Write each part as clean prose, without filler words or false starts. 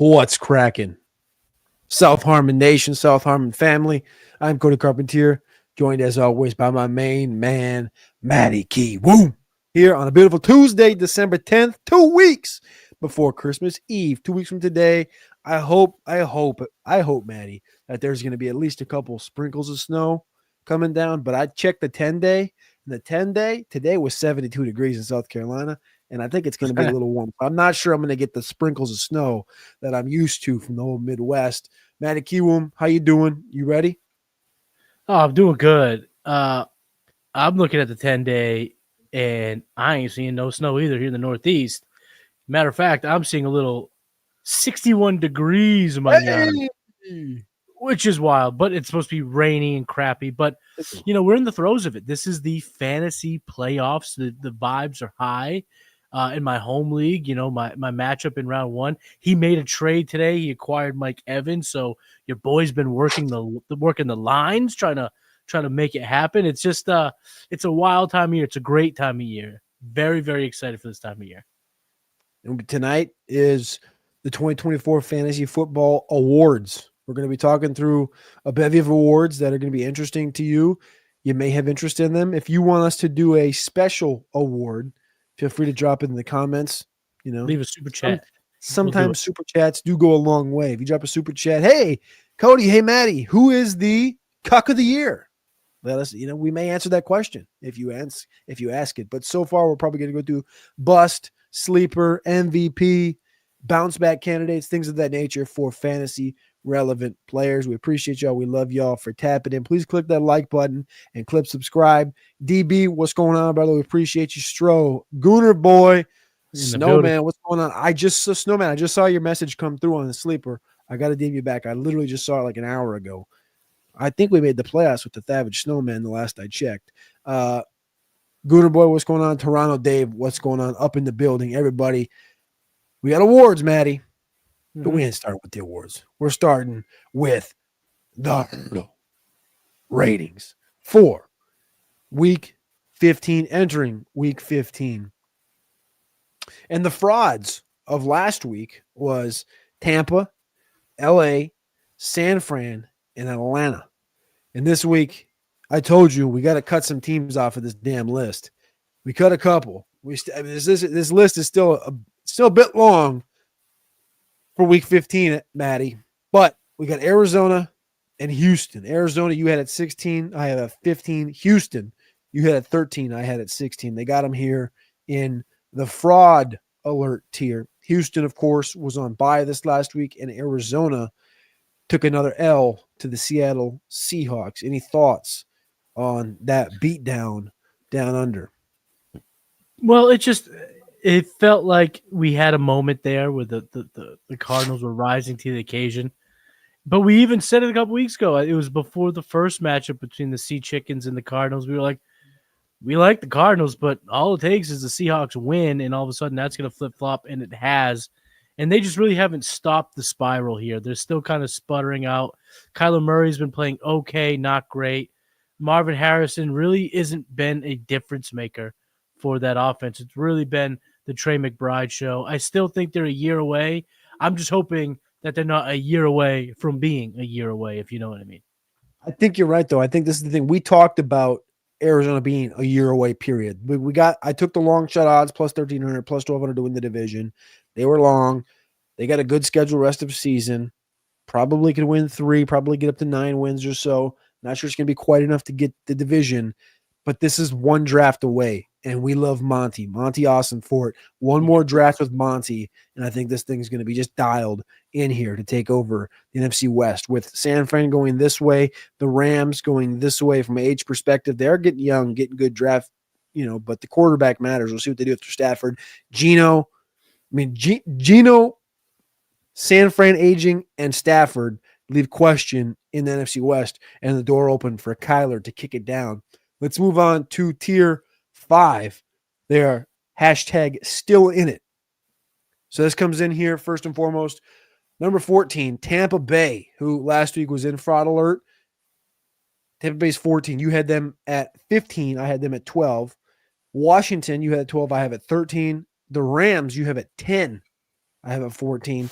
What's cracking? South Harmon Nation, South Harmon family. I'm Cody Carpentier, joined as always by my main man, Matty Kiwoom, here on a beautiful Tuesday, December 10th, 2 weeks before Christmas Eve. 2 weeks from today, I hope, Matty, that there's going to be at least a couple sprinkles of snow coming down. But I checked the 10-day, and the 10-day today was 72 degrees in South Carolina. And I think it's going to be a little warm. I'm not sure I'm going to get the sprinkles of snow that I'm used to from the whole Midwest. Matty Kiwoom, how you doing? You ready? Oh, I'm doing good. I'm looking at the 10-day, and I ain't seeing no snow either here in the Northeast. Matter of fact, I'm seeing a little 61 degrees mañana, which is wild, but it's supposed to be rainy and crappy. But, we're in the throes of it. This is the fantasy playoffs. The vibes are high. In my home league, my matchup in round one, he made a trade today. He acquired Mike Evans. So your boy's been working the lines, trying to make it happen. It's just it's a wild time of year. It's a great time of year. Very, very excited for this time of year. And tonight is the 2024 Fantasy Football Awards. We're going to be talking through a bevy of awards that are going to be interesting to you. You may have interest in them. If you want us to do a special award, feel free to drop it in the comments. Leave a super chat. Sometimes super chats do go a long way. If you drop a super chat, hey, Cody, hey, Matty, who is the cuck of the year? Let us, we may answer that question if you ask it. But so far, we're probably going to go through bust, sleeper, MVP, bounce back candidates, things of that nature for fantasy relevant players. We appreciate y'all. We love y'all for tapping in. Please click that like button and click subscribe. DB, what's going on, brother? We appreciate you. Stro, Gooner Boy, Snowman, what's going on? I just saw your message come through on the sleeper. I got to DM you back. I literally just saw it like an hour ago. I think we made the playoffs with the Savage Snowman the last I checked. Gooner Boy, what's going on? Toronto Dave, what's going on? Up in the building, everybody. We got awards, Matty. But we didn't start with the awards. We're starting with the ratings for week 15, entering week 15. And the frauds of last week was Tampa, LA, San Fran, and Atlanta. And this week, I told you we got to cut some teams off of this damn list. We cut a couple. This list is still a bit long for week 15, Matty. But we got Arizona and Houston. Arizona, you had at 16. I had at 15. Houston, you had at 13. I had at 16. They got them here in the fraud alert tier. Houston, of course, was on bye this last week, and Arizona took another L to the Seattle Seahawks. Any thoughts on that beatdown down under? Well, it felt like we had a moment there where the Cardinals were rising to the occasion. But we even said it a couple weeks ago. It was before the first matchup between the Sea Chickens and the Cardinals. We were like, we like the Cardinals, but all it takes is the Seahawks win, and all of a sudden that's going to flip-flop, and it has. And they just really haven't stopped the spiral here. They're still kind of sputtering out. Kyler Murray's been playing okay, not great. Marvin Harrison really isn't been a difference maker for that offense. It's really been the Trey McBride show. I still think they're a year away. I'm just hoping that they're not a year away from being a year away, if you know what I mean. I think you're right, though. I think this is the thing. We talked about Arizona being a year away, period. I took the long shot odds, plus 1,300, plus 1,200 to win the division. They were long. They got a good schedule rest of season. Probably could win 3, probably get up to 9 wins or so. Not sure it's going to be quite enough to get the division, but this is one draft away, and we love Monty. Monty Austin for it. One more draft with Monty, and I think this thing's going to be just dialed in here to take over the NFC West, with San Fran going this way, the Rams going this way from an age perspective. They're getting young, getting good draft, but the quarterback matters. We'll see what they do with Stafford. Geno, San Fran aging, and Stafford leave question in the NFC West, and the door open for Kyler to kick it down. Let's move on to tier 5. They are hashtag still in it. So this comes in here first and foremost. Number 14, Tampa Bay, who last week was in fraud alert. Tampa Bay's 14. You had them at 15. I had them at 12. Washington, you had at 12. I have at 13. The Rams, you have at 10. I have at 14.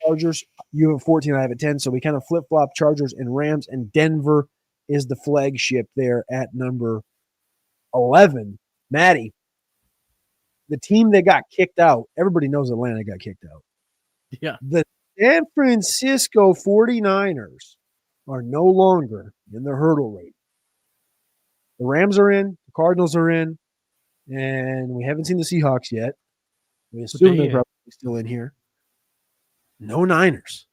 Chargers. You have 14, I have 10. So we kind of flip-flop Chargers and Rams, and Denver is the flagship there at number 11. Matty, the team that got kicked out, everybody knows Atlanta got kicked out. Yeah. The San Francisco 49ers are no longer in the hurdle rate. The Rams are in, the Cardinals are in, and we haven't seen the Seahawks yet. We assume they're probably still in here. No Niners.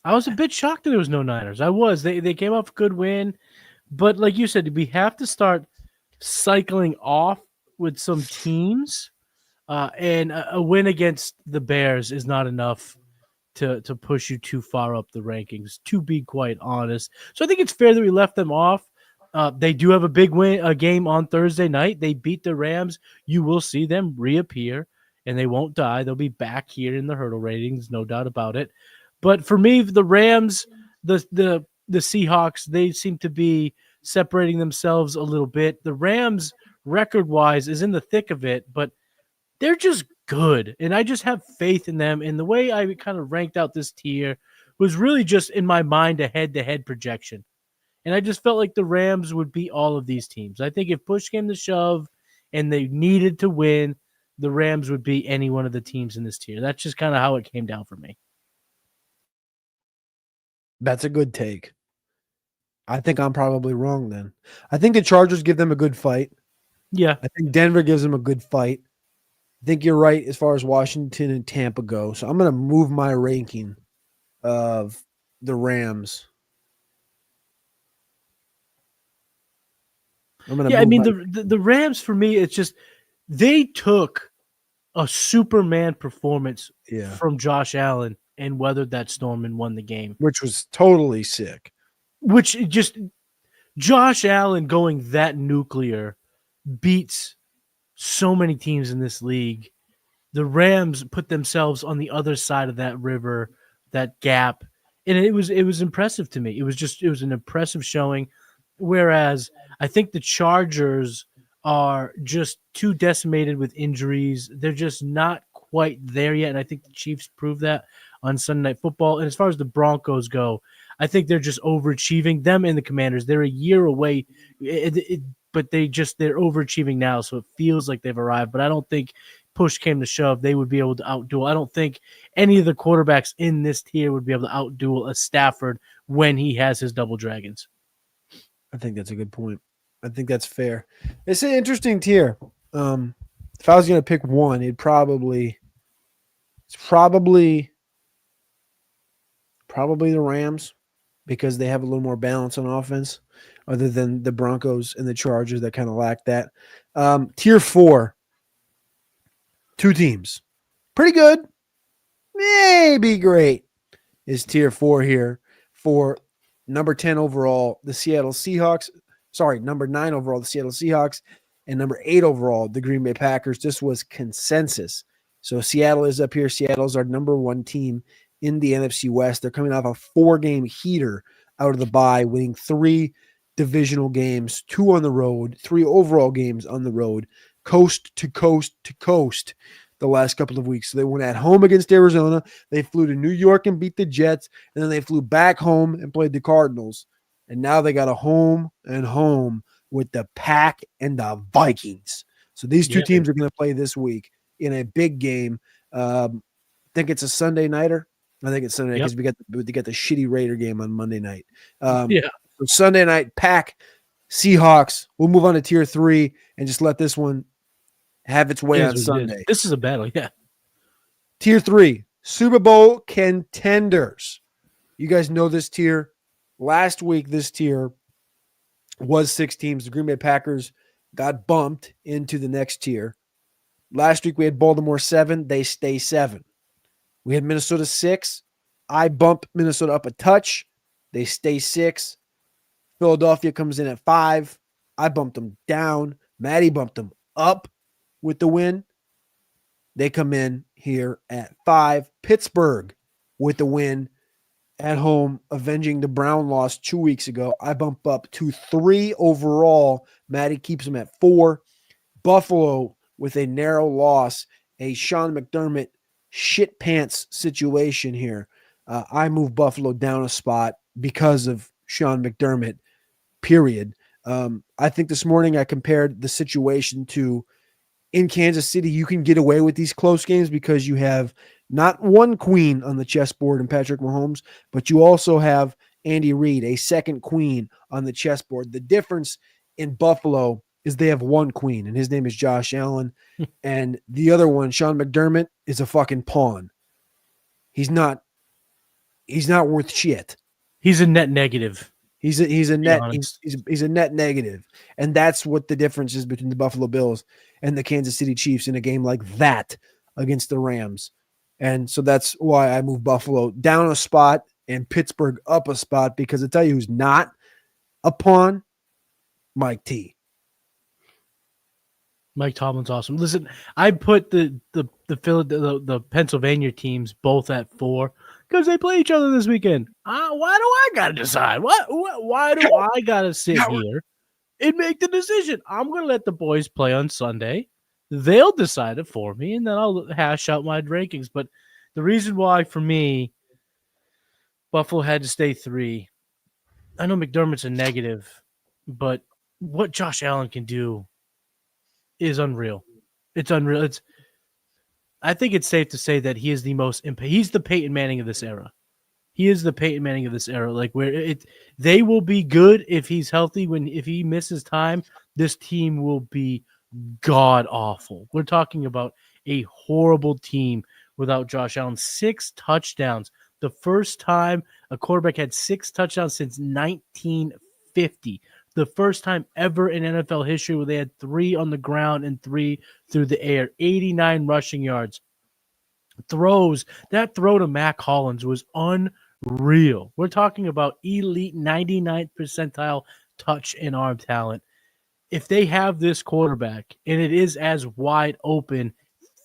I was a bit shocked that there was no Niners. I was. They came off a good win. But like you said, we have to start cycling off with some teams. And a win against the Bears is not enough to push you too far up the rankings, to be quite honest. So I think it's fair that we left them off. They do have a big game on Thursday night. They beat the Rams. You will see them reappear, and they won't die. They'll be back here in the hurdle ratings, no doubt about it. But for me, the Rams, the Seahawks, they seem to be separating themselves a little bit. The Rams, record-wise, is in the thick of it, but they're just good, and I just have faith in them. And the way I kind of ranked out this tier was really just in my mind a head-to-head projection. And I just felt like the Rams would beat all of these teams. I think if push came to shove and they needed to win, the Rams would beat any one of the teams in this tier. That's just kind of how it came down for me. That's a good take. I think I'm probably wrong then. I think the Chargers give them a good fight. Yeah. I think Denver gives them a good fight. I think you're right as far as Washington and Tampa go. So I'm going to move my ranking of the Rams. The Rams, for me, it's just they took a Superman performance from Josh Allen and weathered that storm and won the game. Which was totally sick. Which just Josh Allen going that nuclear beats so many teams in this league. The Rams put themselves on the other side of that river, that gap, and it was impressive to me. It was an impressive showing. Whereas I think the Chargers are just too decimated with injuries. They're just not quite there yet, and I think the Chiefs proved that on Sunday Night Football. And as far as the Broncos go, I think they're just overachieving. Them and the Commanders, they're a year away, but they're overachieving now, so it feels like they've arrived. But I don't think push came to shove, they would be able to outduel. I don't think any of the quarterbacks in this tier would be able to outduel a Stafford when he has his double dragons. I think that's a good point. I think that's fair. It's an interesting tier. If I was going to pick one, it's probably the Rams, because they have a little more balance on offense, other than the Broncos and the Chargers that kind of lack that. Tier 4, 2 teams. Pretty good. Maybe great is tier 4 here for number 10 overall, the Seattle Seahawks. Sorry, number 9 overall, the Seattle Seahawks, and number 8 overall, the Green Bay Packers. This was consensus. So Seattle is up here. Seattle's our number 1 team in the NFC West. They're coming off a 4-game heater out of the bye, winning 3 divisional games, 2 on the road, 3 overall games on the road, coast to coast to coast the last couple of weeks. So they went at home against Arizona. They flew to New York and beat the Jets, and then they flew back home and played the Cardinals. And now they got a home and home with the Pack and the Vikings. So these 2 teams are going to play this week in a big game. I think it's a Sunday nighter. I think it's Sunday because we got the shitty Raider game on Monday night. So Sunday night, Pack, Seahawks. We'll move on to tier 3 and just let this one have its way on Sunday. This is a battle, yeah. Tier 3, Super Bowl contenders. You guys know this tier. Last week, this tier was 6 teams. The Green Bay Packers got bumped into the next tier. Last week, we had Baltimore 7. They stay 7. We had Minnesota 6. I bumped Minnesota up a touch. They stay 6. Philadelphia comes in at 5. I bumped them down. Matty bumped them up with the win. They come in here at 5. Pittsburgh with the win at home, avenging the Brown loss 2 weeks ago. I bump up to 3 overall. Matty keeps them at 4. Buffalo with a narrow loss, a Sean McDermott shit pants situation here. I move Buffalo down a spot because of Sean McDermott, period. I think this morning I compared the situation to in Kansas City, you can get away with these close games because you have not one queen on the chessboard in Patrick Mahomes, but you also have Andy Reid, a second queen on the chessboard. The difference in Buffalo is they have one queen, and his name is Josh Allen. And the other one, Sean McDermott, is a fucking pawn. He's not worth shit. He's a net negative. He's a net negative. And that's what the difference is between the Buffalo Bills and the Kansas City Chiefs in a game like that against the Rams. And so that's why I move Buffalo down a spot and Pittsburgh up a spot, because I tell you who's not a pawn, Mike T. Mike Tomlin's awesome. Listen, I put the Pennsylvania teams both at 4 because they play each other this weekend. Why do I gotta decide? Why do I gotta sit here and make the decision? I'm gonna let the boys play on Sunday. They'll decide it for me, and then I'll hash out my rankings. But the reason why, for me, Buffalo had to stay 3. I know McDermott's a negative, but what Josh Allen can do is unreal. It's unreal. I think it's safe to say that he is the most he's the Peyton Manning of this era. He is the Peyton Manning of this era. Like, where they will be good if he's healthy. If he misses time, this team will be god awful. We're talking about a horrible team without Josh Allen. 6 touchdowns. The first time a quarterback had 6 touchdowns since 1950. The first time ever in NFL history where they had 3 on the ground and 3 through the air. 89 rushing yards. Throws. That throw to Mac Hollins was unreal. We're talking about elite 99th percentile touch and arm talent. If they have this quarterback, and it is as wide open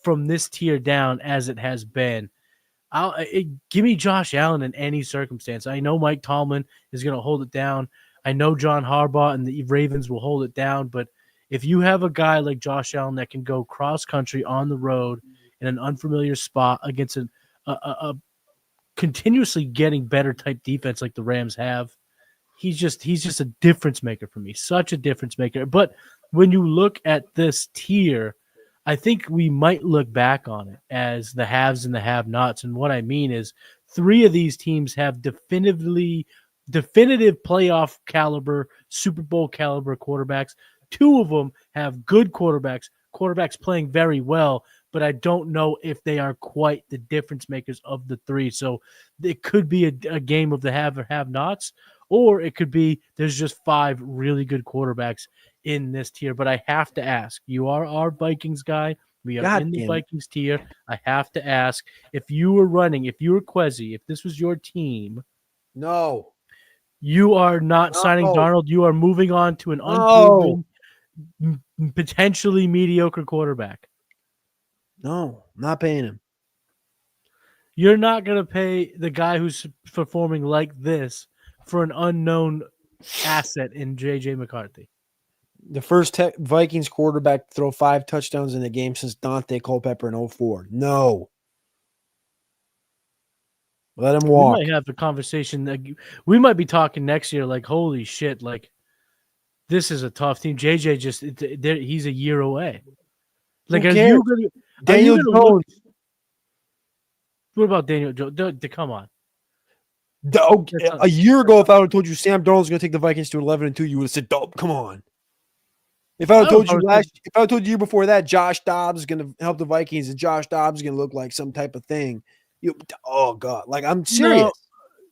from this tier down as it has been, give me Josh Allen in any circumstance. I know Mike Tomlin is going to hold it down. I know John Harbaugh and the Ravens will hold it down, but if you have a guy like Josh Allen that can go cross-country on the road in an unfamiliar spot against a continuously getting better type defense like the Rams have, he's just a difference maker for me, such a difference maker. But when you look at this tier, I think we might look back on it as the haves and the have-nots, and what I mean is 3 of these teams have definitive playoff caliber, Super Bowl caliber quarterbacks. 2 of them have good quarterbacks playing very well, but I don't know if they are quite the difference makers of the 3. So it could be a game of the have or have-nots, or it could be there's just 5 really good quarterbacks in this tier. But I have to ask, you are our Vikings guy. We are in the Vikings tier. I have to ask, if you were Quezzy, if this was your team, no, you are not signing Darnold. You are moving on to an unproven, potentially mediocre quarterback. No, not paying him. You're not going to pay the guy who's performing like this for an unknown asset in J.J. McCarthy. The first Vikings quarterback to throw 5 touchdowns in a game since Dante Culpepper in 2004. No. Let him walk. We might have the conversation. We might be talking next year like, holy shit, like, this is a tough team. JJ he's a year away. Like, are you going to – Daniel Jones. What about Daniel Jones? Come on. A year ago, if I would have told you Sam Darnold's going to take the Vikings to 11-2, you would have said, come on. If I would have told you the year before that, Josh Dobbs is going to help the Vikings and Josh Dobbs is going to look like some type of thing, oh God, like, I'm serious. No,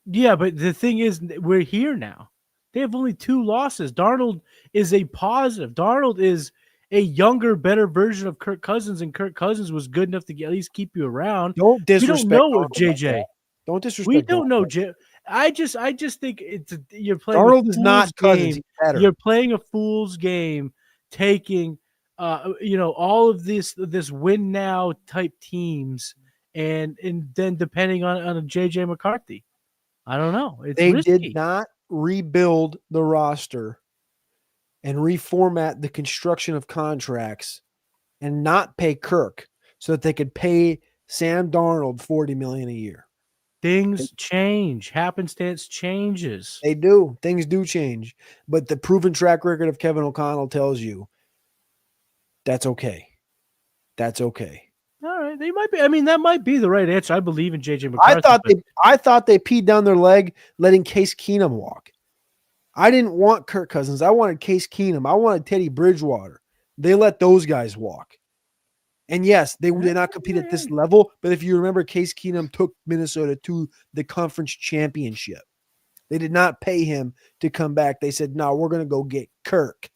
yeah, but the thing is, we're here now. They have only 2 losses. Darnold is a positive. Darnold is a younger, better version of Kirk Cousins, and Kirk Cousins was good enough to at least keep you around. Don't disrespect. We don't know if JJ. Don't disrespect. We don't know. I just think you're playing. Darnold is not Cousins. He's better. You're playing a fool's game, taking, all of this win now type teams, and then depending on a JJ McCarthy. I don't know. They risky. did not rebuild the roster and reformat the construction of contracts and not pay Kirk so that they could pay Sam Darnold $40 million a year. Things change. Happenstance changes. They do. Things do change. But the proven track record of Kevin O'Connell tells you that's okay. That's okay. All right. They might be. I mean, that might be the right answer. I believe in JJ McCarthy. I thought they peed down their leg letting Case Keenum walk. I didn't want Kirk Cousins. I wanted Case Keenum. I wanted Teddy Bridgewater. They let those guys walk. And yes, they did not compete at this level. But if you remember, Case Keenum took Minnesota to the conference championship. They did not pay him to come back. They said, no, we're going to go get Kirk.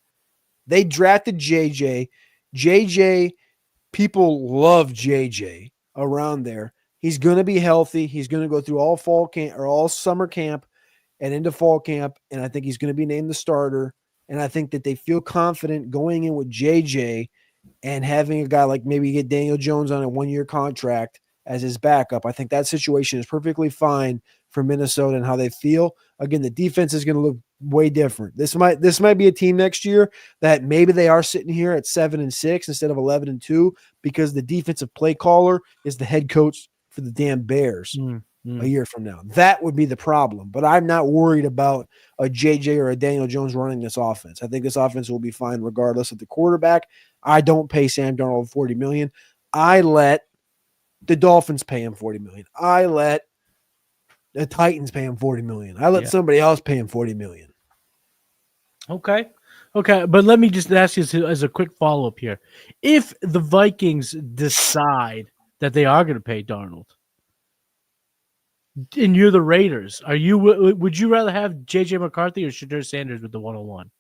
They drafted JJ. JJ, people love JJ around there. He's going to be healthy. He's going to go through all fall camp or all summer camp and into fall camp. And I think he's going to be named the starter. And I think that they feel confident going in with JJ and having a guy like maybe get Daniel Jones on a 1-year contract as his backup. I think that situation is perfectly fine for Minnesota and how they feel. Again, the defense is going to look way different. This might be a team next year that maybe they are sitting here at 7-6 instead of 11-2 because the defensive play caller is the head coach for the damn Bears a year from now. That would be the problem. But I'm not worried about a JJ or a Daniel Jones running this offense. I think this offense will be fine regardless of the quarterback. I don't pay Sam Darnold $40 million. I let the Dolphins pay him $40 million. I let the Titans pay him $40 million. I let somebody else pay him $40 million. Okay. But let me just ask you as a quick follow-up here. If the Vikings decide that they are going to pay Darnold, and you're the Raiders, would you rather have JJ McCarthy or Shadur Sanders with the 101?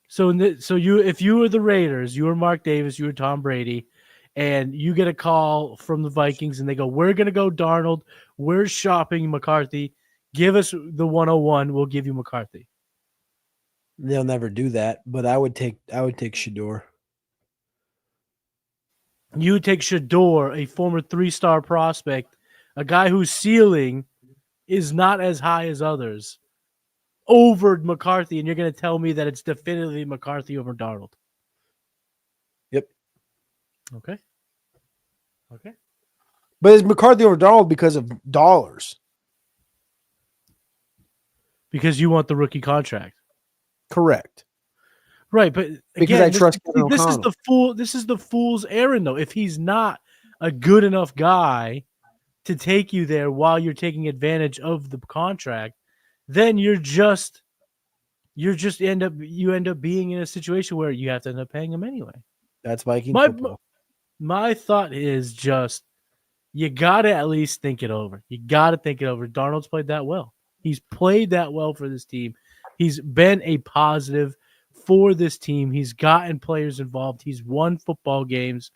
If you were the Raiders, you were Mark Davis, you were Tom Brady, and you get a call from the Vikings and they go, we're going to go Darnold. We're shopping McCarthy. Give us the 101. We'll give you McCarthy. They'll never do that, but I would take Shador. You would take Shador, a former 3-star prospect, a guy whose ceiling is not as high as others, over McCarthy, and you're going to tell me that it's definitively McCarthy over Darnold. Yep. Okay. But it's McCarthy over Darnold because of dollars. Because you want the rookie contract. Correct. Right, but again, because I trust Kevin O'Connell. This is the fool's errand, though. If he's not a good enough guy to take you there while you're taking advantage of the contract, then you end up being in a situation where you have to end up paying him anyway. That's Viking football. My thought is just you got to at least think it over. You got to think it over. Darnold's played that well. He's played that well for this team. He's been a positive for this team. He's gotten players involved. He's won football games.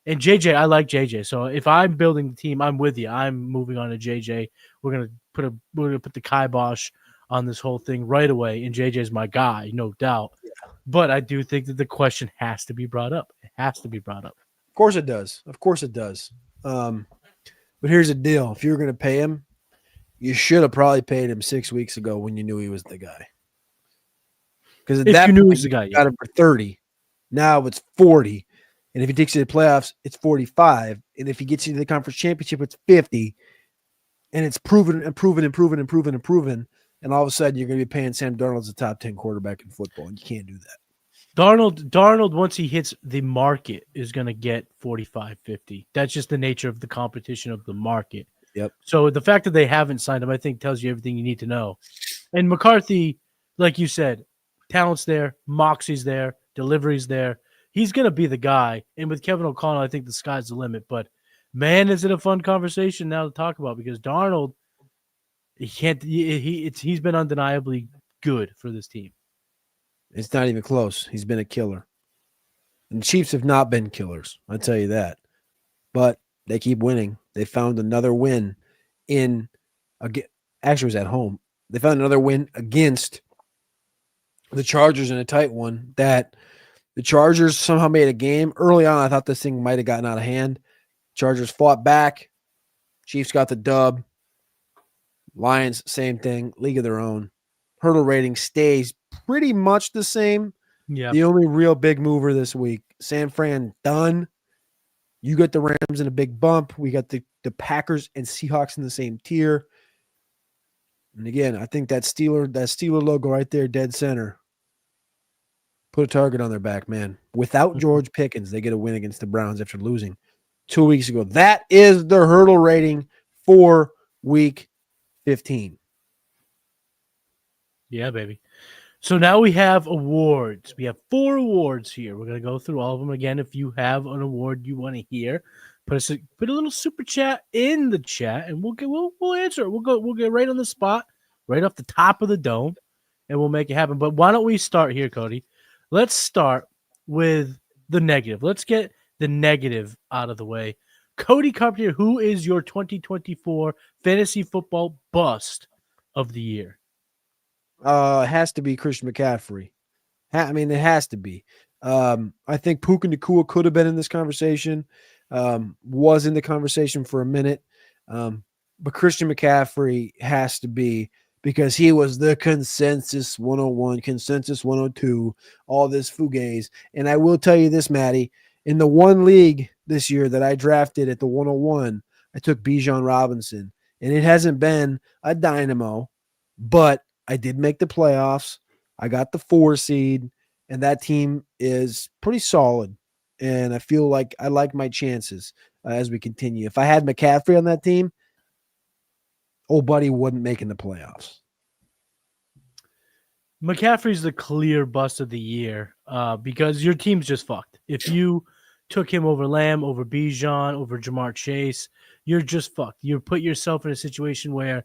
And JJ, I like JJ. So if I'm building the team, I'm with you. I'm moving on to JJ. We're gonna put the kibosh on this whole thing right away. And JJ's my guy, no doubt. Yeah. But I do think that the question has to be brought up. It has to be brought up. Of course it does. But here's the deal: if you were going to pay him, you should have probably paid him 6 weeks ago when you knew he was the guy. Because at that point, he was the guy, you got him for 30. Now it's 40. And if he takes you to the playoffs, it's 45. And if he gets you to the conference championship, it's 50. And it's proven. And all of a sudden, you're going to be paying Sam Darnold as a top 10 quarterback in football. And you can't do that. Darnold, once he hits the market, is going to get 45, 50. That's just the nature of the competition of the market. Yep. So the fact that they haven't signed him, I think, tells you everything you need to know. And McCarthy, like you said, talent's there, moxie's there, delivery's there. He's going to be the guy. And with Kevin O'Connell, I think the sky's the limit. But, man, is it a fun conversation now to talk about because Darnold, he's been undeniably good for this team. It's not even close. He's been a killer. And the Chiefs have not been killers, I'll tell you that. But they keep winning. They found another win actually it was at home. They found another win against the Chargers in a tight one that the Chargers somehow made a game. Early on, I thought this thing might have gotten out of hand. Chargers fought back. Chiefs got the dub. Lions, same thing. League of their own. Hurdle rating stays pretty much the same. Yeah. The only real big mover this week, San Fran done. You got the Rams in a big bump. We got the Packers and Seahawks in the same tier. And again, I think that Steeler logo right there, dead center, put a target on their back, man. Without George Pickens, they get a win against the Browns after losing 2 weeks ago. That is the hurdle rating for week 15. Yeah, baby. So now we have awards. We have 4 awards here. We're going to go through all of them again. If you have an award you want to hear, put a little super chat in the chat, and we'll answer it. We'll get right on the spot, right off the top of the dome, and we'll make it happen. But why don't we start here, Cody? Let's start with the negative. Let's get the negative out of the way. Cody Carpentier, who is your 2024 fantasy football bust of the year? It has to be Christian McCaffrey. It has to be. I think Puka Nacua could have been in this conversation, was in the conversation for a minute. But Christian McCaffrey has to be because he was the consensus 101, consensus 102, all this fugazi. And I will tell you this, Matty, in the one league this year that I drafted at the 101, I took Bijan Robinson. And it hasn't been a dynamo, but I did make the playoffs. I got the 4 seed, and that team is pretty solid. And I feel like I like my chances as we continue. If I had McCaffrey on that team, old buddy wouldn't make in the playoffs. McCaffrey's the clear bust of the year because your team's just fucked. If you took him over Lamb, over Bijan, over Jamar Chase, you're just fucked. You put yourself in a situation where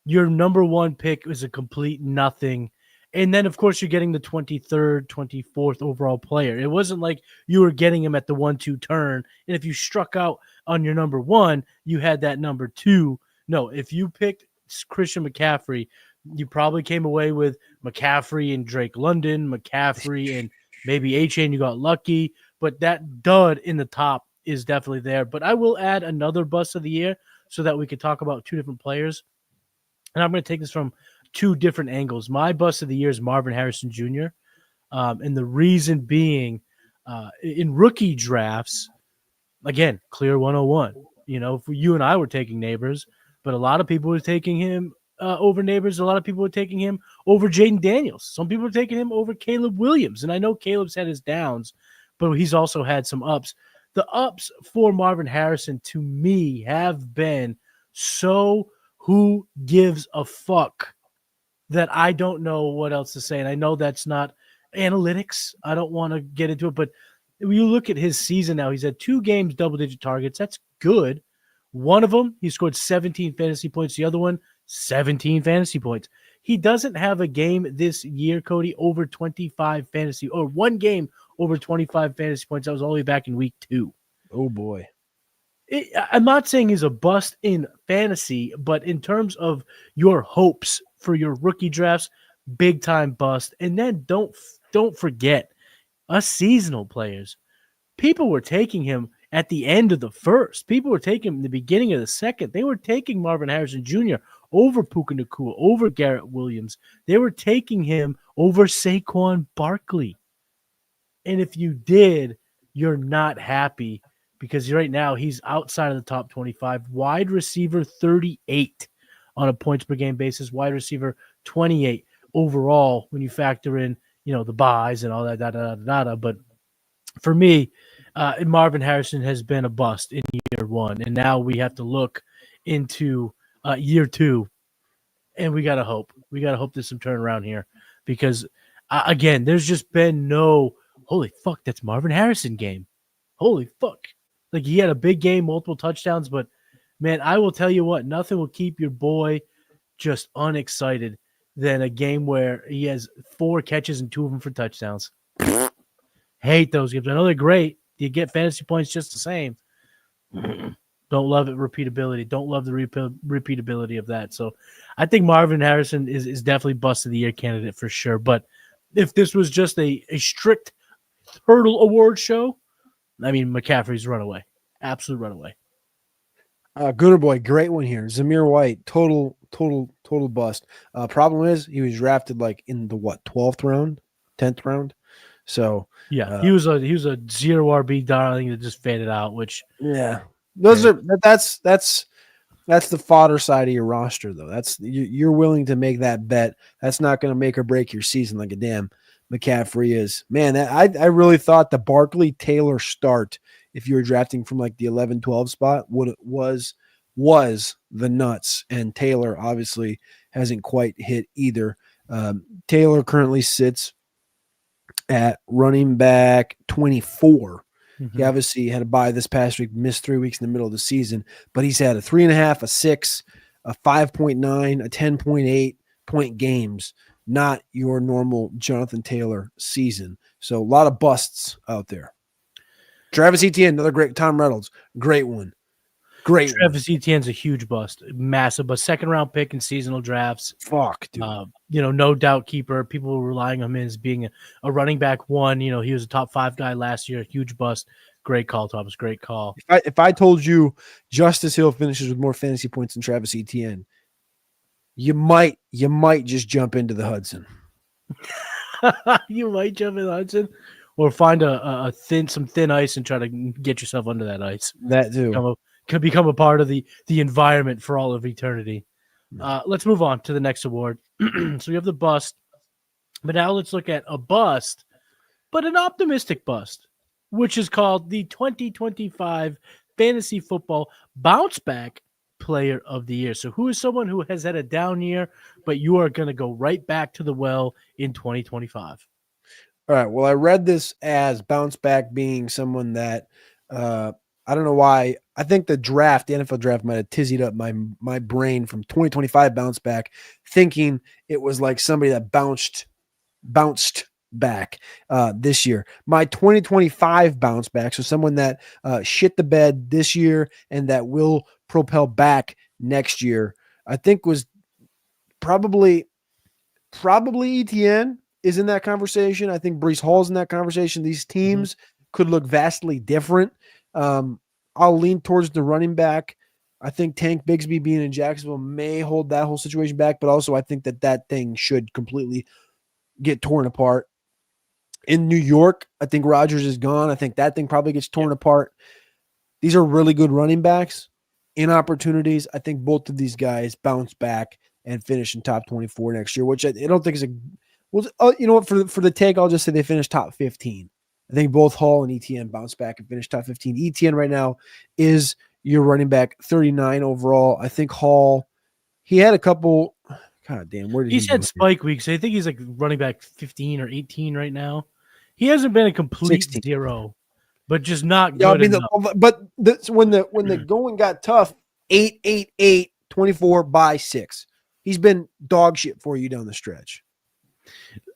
your number 1 pick is a complete nothing. And then, of course, you're getting the 23rd, 24th overall player. It wasn't like you were getting him at the 1-2 turn. And if you struck out on your number 1, you had that number 2. No, if you picked Christian McCaffrey, you probably came away with McCaffrey and Drake London, McCaffrey and maybe A-Chain. You got lucky. But that dud in the top is definitely there. But I will add another bust of the year so that we could talk about 2 different players. And I'm going to take this from 2 different angles. My bust of the year is Marvin Harrison Jr. And the reason being, in rookie drafts, again, clear 101. You know, you and I were taking Neighbors, but a lot of people were taking him over Neighbors. A lot of people were taking him over Jaden Daniels. Some people were taking him over Caleb Williams. And I know Caleb's had his downs, but he's also had some ups. The ups for Marvin Harrison, to me, have been so who gives a fuck that I don't know what else to say. And I know that's not analytics. I don't want to get into it, but when you look at his season now, he's had 2 games, double-digit targets. That's good. One of them, he scored 17 fantasy points. The other one, 17 fantasy points. He doesn't have a game this year, Cody, over 25 fantasy, or 1 game over 25 fantasy points. That was all the way back in week 2. Oh, boy. I'm not saying he's a bust in fantasy, but in terms of your hopes for your rookie drafts, big time bust. And then don't forget us seasonal players. People were taking him at the end of the first. People were taking him in the beginning of the second. They were taking Marvin Harrison Jr. over Puka Nacua, over Garrett Williams. They were taking him over Saquon Barkley. And if you did, you're not happy. Because right now he's outside of the top 25, wide receiver 38 on a points per game basis, wide receiver 28 overall when you factor in, the buys and all that, But for me, Marvin Harrison has been a bust in year 1, and now we have to look into year 2, and we gotta hope. We gotta hope there's some turnaround here because again, there's just been no holy fuck, that's Marvin Harrison game. Holy fuck. Like, he had a big game, multiple touchdowns, but, man, I will tell you what, nothing will keep your boy just unexcited than a game where he has 4 catches and 2 of them for touchdowns. Hate those games. I know they're great. You get fantasy points just the same. Don't love it, repeatability. Don't love the repeatability of that. So I think Marvin Harrison is definitely bust of the year candidate for sure. But if this was just a strict hurdle award show, McCaffrey's runaway. Absolute runaway. Gooder boy, great one here. Zamir White, total bust. Problem is he was drafted like in the 12th round, 10th round. So Yeah, he was a 0 RB darling that just faded out, which yeah, that's the fodder side of your roster though. That's you're willing to make that bet. That's not going to make or break your season like a damn McCaffrey is. Man, I really thought the Barkley Taylor start, if you were drafting from like the 11-12 spot, was the nuts. And Taylor obviously hasn't quite hit either. Taylor currently sits at running back 24. He obviously had a bye this past week, missed 3 weeks in the middle of the season, but he's had a 3.5, a 6, a 5.9, a 10.8 point games, not your normal Jonathan Taylor season. So a lot of busts out there. Travis Etienne, another great. Tom Reynolds, great one. Travis Etienne's a huge bust, massive, but second round pick in seasonal drafts. Fuck, dude. No doubt keeper. People were relying on him as being a running back one. He was a top 5 guy last year. Huge bust. Great call, Thomas. Great call. If I told you Justice Hill finishes with more fantasy points than Travis Etienne, you might just jump into the Hudson. You might jump in the Hudson, or find some thin ice and try to get yourself under that ice. That too. Could become a part of the environment for all of eternity. Let's move on to the next award. So we have the bust, but now let's look at a bust, but an optimistic bust, which is called the 2025 Fantasy Football Bounce Back Player of the Year. So who is someone who has had a down year, but you are going to go right back to the well in 2025? All right. Well, I read this as bounce back being someone that I don't know why. I think the NFL draft might have tizzied up my brain from 2025 bounce back, thinking it was like somebody that bounced back this year. My 2025 bounce back, so someone that shit the bed this year and that will propel back next year, I think was probably ETN is in that conversation. I think Breece Hall's in that conversation. These teams could look vastly different. I'll lean towards the running back. I think Tank Bigsby being in Jacksonville may hold that whole situation back, but also I think that thing should completely get torn apart. In New York, I think Rodgers is gone. I think that thing probably gets torn apart. These are really good running backs in opportunities. I think both of these guys bounce back and finish in top 24 next year, which I don't think is you know what, for the take, I'll just say they finish top 15. I think both Hall and ETN bounce back and finish top 15. ETN right now is your running back 39 overall. I think Hall, he had a couple. God damn, where did he's had spike weeks? I think he's like running back 15 or 18 right now. He hasn't been a complete 16. Zero, but just not good enough. When the going got tough, 8, 24 by 6. He's been dog shit for you down the stretch.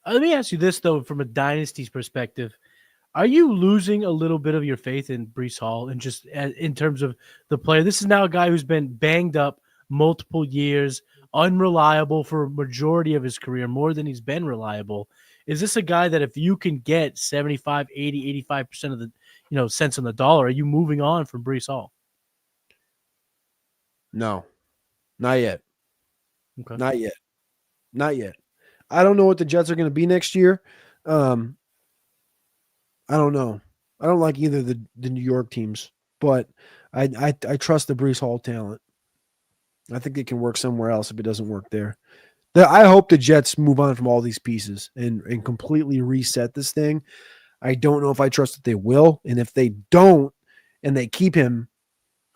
Let me ask you this though, from a dynasty's perspective. Are you losing a little bit of your faith in Breece Hall and just in terms of the player? This is now a guy who's been banged up multiple years, unreliable for a majority of his career, more than he's been reliable. Is this a guy that if you can get 75, 80, 85% of the cents on the dollar, are you moving on from Breece Hall? No, not yet. Okay. Not yet. I don't know what the Jets are going to be next year. I don't know. I don't like either the New York teams, but I trust the Breece Hall talent. I think it can work somewhere else if it doesn't work there. I hope the Jets move on from all these pieces and completely reset this thing. I don't know if I trust that they will, and if they don't, and they keep him,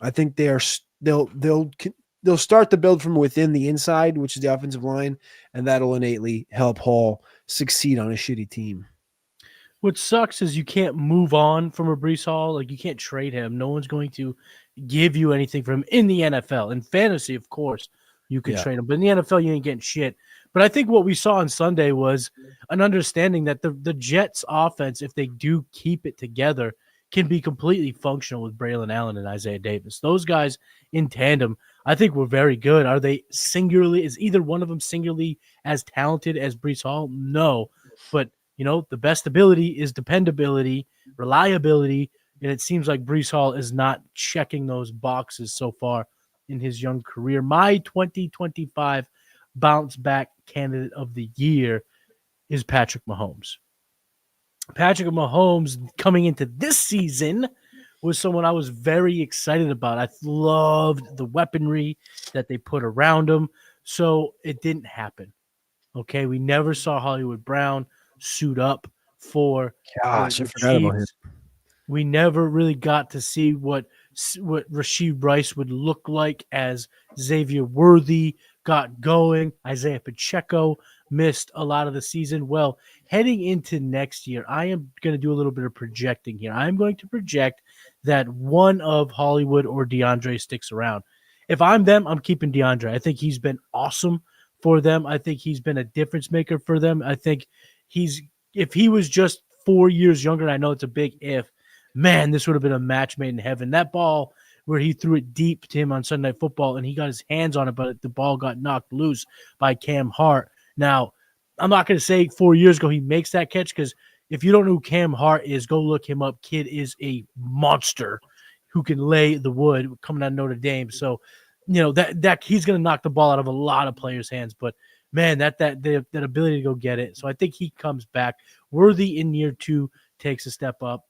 I think they'll start to build from within the inside, which is the offensive line, and that'll innately help Hall succeed on a shitty team. What sucks is you can't move on from a Breece Hall. Like, you can't trade him. No one's going to give you anything from him in the NFL. In fantasy, of course, you can trade him. But in the NFL, you ain't getting shit. But I think what we saw on Sunday was an understanding that the Jets offense, if they do keep it together, can be completely functional with Braylon Allen and Isaiah Davis. Those guys in tandem, I think, were very good. Are they singularly? Is either one of them singularly as talented as Breece Hall? No. But the best ability is dependability, reliability, and it seems like Breece Hall is not checking those boxes so far in his young career. My 2025 bounce back candidate of the year is Patrick Mahomes. Patrick Mahomes coming into this season was someone I was very excited about. I loved the weaponry that they put around him. So it didn't happen. Okay. We never saw Hollywood Brown suit up for Gosh, I the forgot about him. Chiefs. We never really got to see what Rashid Rice would look like as Xavier Worthy got going. Isaiah Pacheco missed a lot of the season. Well, heading into next year, I am going to do a little bit of projecting here. I'm going to project that one of Hollywood or DeAndre sticks around. If I'm them, I'm keeping DeAndre. I think he's been awesome for them. I think he's been a difference maker for them. I think if he was just 4 years younger, and I know it's a big if, man, this would have been a match made in heaven. That ball where he threw it deep to him on Sunday Night Football and he got his hands on it, but the ball got knocked loose by Cam Hart. Now, I'm not going to say 4 years ago he makes that catch, because if you don't know who Cam Hart is, go look him up. Kid is a monster who can lay the wood coming out of Notre Dame. So, that he's going to knock the ball out of a lot of players' hands. But man, that ability to go get it. So I think he comes back. Worthy in year 2 takes a step up.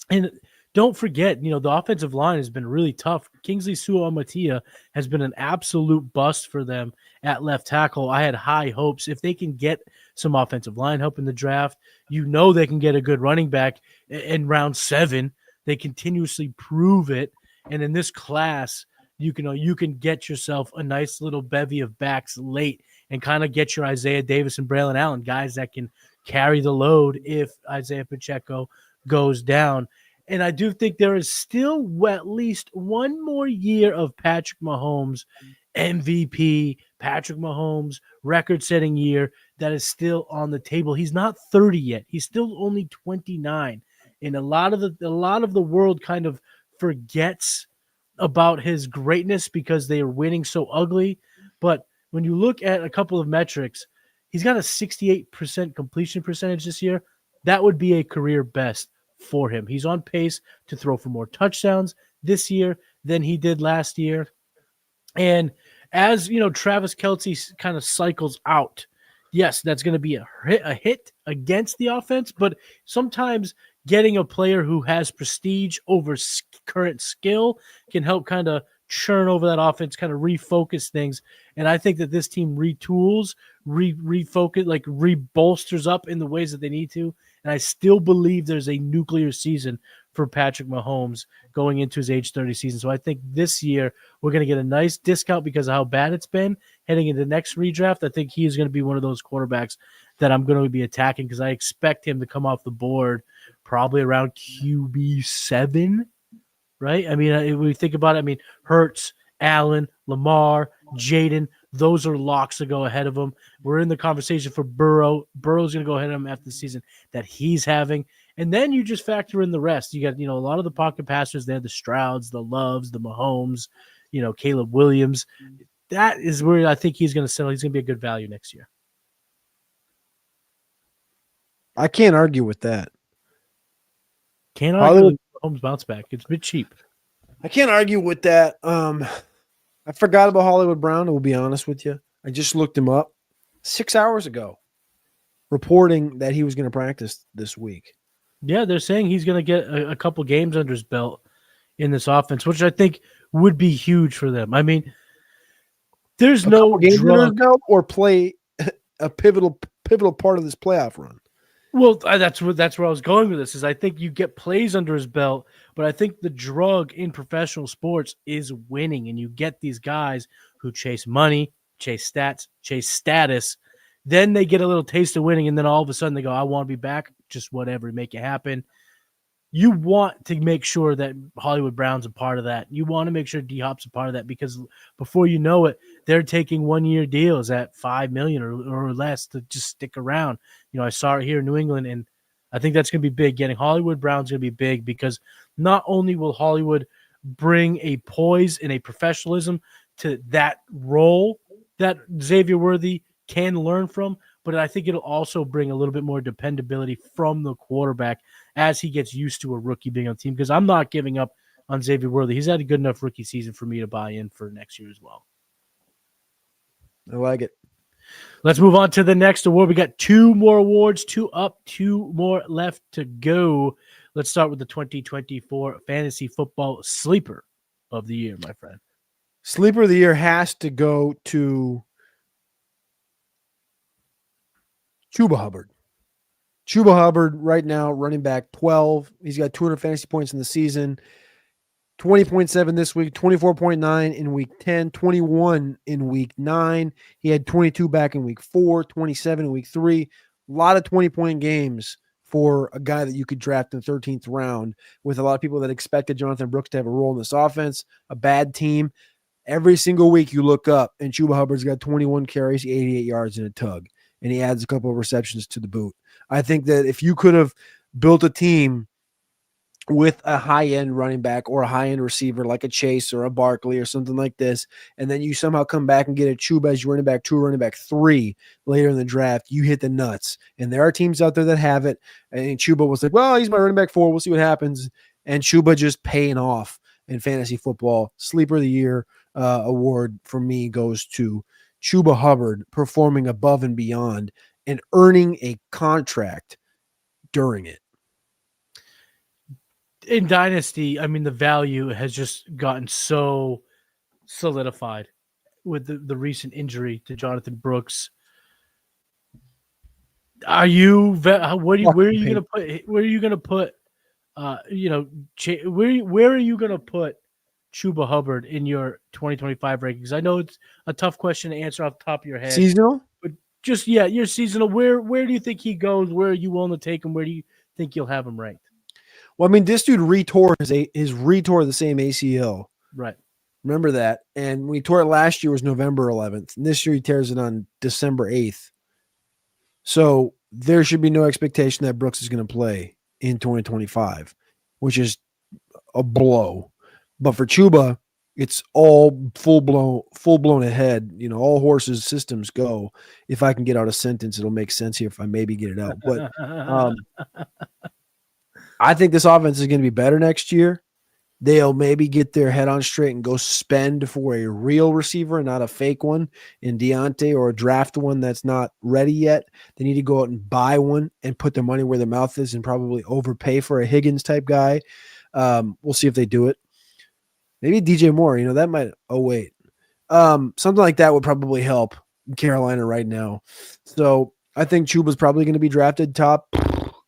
And don't forget, the offensive line has been really tough. Kingsley Suamataia has been an absolute bust for them at left tackle. I had high hopes. If they can get some offensive line help in the draft, they can get a good running back in round 7. They continuously prove it. And in this class, you can get yourself a nice little bevy of backs late and kind of get your Isaiah Davis and Braylon Allen, guys that can carry the load if Isaiah Pacheco goes down. And I do think there is still at least one more year of Patrick Mahomes MVP, Patrick Mahomes record-setting year that is still on the table. He's not 30 yet. He's still only 29. And a lot of the world kind of forgets about his greatness because they are winning so ugly. But when you look at a couple of metrics, he's got a 68% completion percentage this year. That would be a career best for him. He's on pace to throw for more touchdowns this year than he did last year. And as Travis Kelce kind of cycles out, yes, that's going to be a hit against the offense, but sometimes getting a player who has prestige over current skill can help kind of churn over that offense, kind of refocus things. And I think that this team retools, refocus, like rebolsters up in the ways that they need to. And I still believe there's a nuclear season for Patrick Mahomes going into his age 30 season. So I think this year we're going to get a nice discount because of how bad it's been. Heading into the next redraft, I think he is going to be one of those quarterbacks that I'm going to be attacking because I expect him to come off the board probably around QB7, right? I mean, when we think about it, Hurts, Allen, Lamar, Jaden, those are locks to go ahead of him. We're in the conversation for Burrow. Burrow's going to go ahead of him after the season that he's having. And then you just factor in the rest. You got, a lot of the pocket passers there, the Strouds, the Loves, the Mahomes, Caleb Williams. That is where I think he's going to settle. He's going to be a good value next year. I can't argue with that. Can't argue with Mahomes bounce back. It's a bit cheap. I can't argue with that. I forgot about Hollywood Brown, I will be honest with you. I just looked him up 6 hours ago, reporting that he was going to practice this week. Yeah, they're saying he's going to get a couple games under his belt in this offense, which I think would be huge for them. There's no games under his belt or play a pivotal part of this playoff run. Well, that's where I was going with this. Is I think you get plays under his belt, but I think the drug in professional sports is winning, and you get these guys who chase money, chase stats, chase status. Then they get a little taste of winning, and then all of a sudden they go, "I want to be back." Just whatever, make it happen. You want to make sure that Hollywood Brown's a part of that. You want to make sure D-Hop's a part of that because before you know it, they're taking 1-year deals at $5 million or less to just stick around. I saw it here in New England, and I think that's going to be big. Getting Hollywood Brown's going to be big because not only will Hollywood bring a poise and a professionalism to that role that Xavier Worthy can learn from, but I think it'll also bring a little bit more dependability from the quarterback as he gets used to a rookie being on the team, because I'm not giving up on Xavier Worthy. He's had a good enough rookie season for me to buy in for next year as well. I like it. Let's move on to the next award. We got 2 more awards, 2 up, 2 more left to go. Let's start with the 2024 Fantasy Football Sleeper of the Year, my friend. Sleeper of the year has to go to Chuba Hubbard. Chuba Hubbard right now running back 12. He's got 200 fantasy points in the season. 20.7 this week, 24.9 in week 10, 21 in week 9. He had 22 back in week 4, 27 in week 3. A lot of 20-point games for a guy that you could draft in the 13th round, with a lot of people that expected Jonathan Brooks to have a role in this offense, a bad team. Every single week you look up and Chuba Hubbard's got 21 carries, 88 yards, and a tug, and he adds a couple of receptions to the boot. I think that if you could have built a team with a high-end running back or a high-end receiver like a Chase or a Barkley or something like this, and then you somehow come back and get a Chuba as your running back 2 or running back 3 later in the draft, you hit the nuts. And there are teams out there that have it, and Chuba was like, well, he's my running back 4. We'll see what happens. And Chuba just paying off in fantasy football. Sleeper of the Year award for me goes to Chuba Hubbard, performing above and beyond and earning a contract during it. In Dynasty, I mean, the value has just gotten so solidified with the recent injury to Jonathan Brooks. Where are you going to put where are you going to put Chuba Hubbard in your 2025 rankings? I know it's a tough question to answer off the top of your head. Seasonal? But just your seasonal. Where do you think he goes? Where are you willing to take him? Where do you think you'll have him ranked? Well, I mean, this dude retore the same ACL. Right. Remember that. And when he tore it last year was November 11th. And this year he tears it on December 8th. So there should be no expectation that Brooks is going to play in 2025, which is a blow. But for Chuba, it's all full blown ahead. You know, all horses systems go. If I can get out a sentence, it'll make sense here if I maybe get it out. But I think this offense is going to be better next year. They'll maybe get their head on straight and go spend for a real receiver and not a fake one in Deontay, or draft one that's not ready yet. They need to go out and buy one and put their money where their mouth is and probably overpay for a Higgins type guy. We'll see if they do it. Maybe DJ Moore, that might. Oh, wait. Something like that would probably help Carolina right now. So I think Chuba's probably going to be drafted top.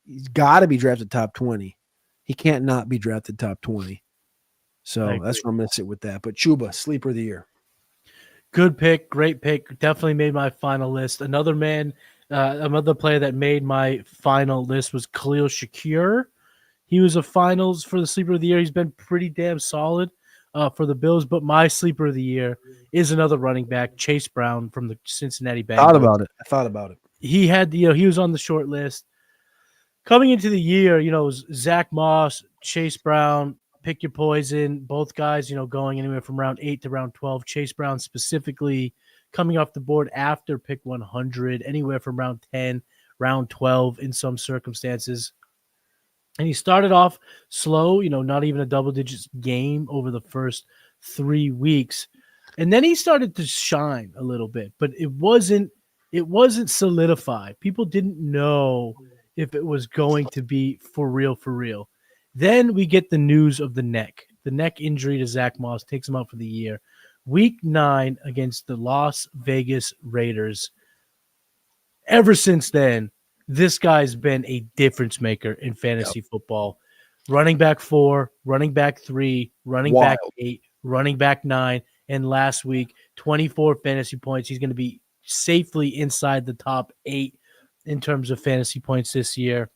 He's got to be drafted top 20. He can't not be drafted top 20. So that's where I'm going to sit with that. But Chuba, sleeper of the year. Good pick. Great pick. Definitely made my final list. Another player that made my final list was Khalil Shakir. He was a finals for the sleeper of the year. He's been pretty damn solid for the Bills. But my sleeper of the year is another running back, Chase Brown from the Cincinnati Bengals. I thought about it. He had he was on the short list. Coming into the year, Zach Moss, Chase Brown, pick your poison. Both guys, going anywhere from round 8 to round 12. Chase Brown specifically coming off the board after pick 100, anywhere from round 10, round 12 in some circumstances. And he started off slow, not even a double-digit game over the first 3 weeks. And then he started to shine a little bit, but it wasn't solidified. People didn't know if it was going to be for real. Then we get the news of the neck injury to Zach Moss takes him out for the year. Week 9 against the Las Vegas Raiders. Ever since then, this guy's been a difference maker in fantasy football. Running back 4, running back 3, running back 8, running back 9, and last week, 24 fantasy points. He's going to be safely inside the top 8 in terms of fantasy points this year.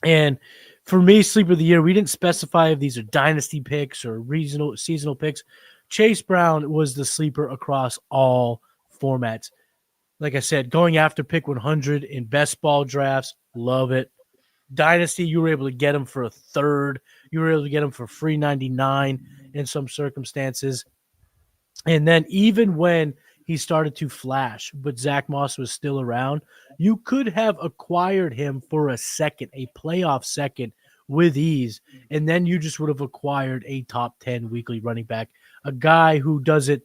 And for me, sleeper of the year, we didn't specify if these are dynasty picks or seasonal picks. Chase Brown was the sleeper across all formats. Like I said, going after pick 100 in best ball drafts, love it. Dynasty, you were able to get him for a third. You were able to get him for free 99 in some circumstances. And then even when he started to flash, but Zach Moss was still around, you could have acquired him for a second, a playoff second with ease, and then you just would have acquired a top 10 weekly running back, a guy who does it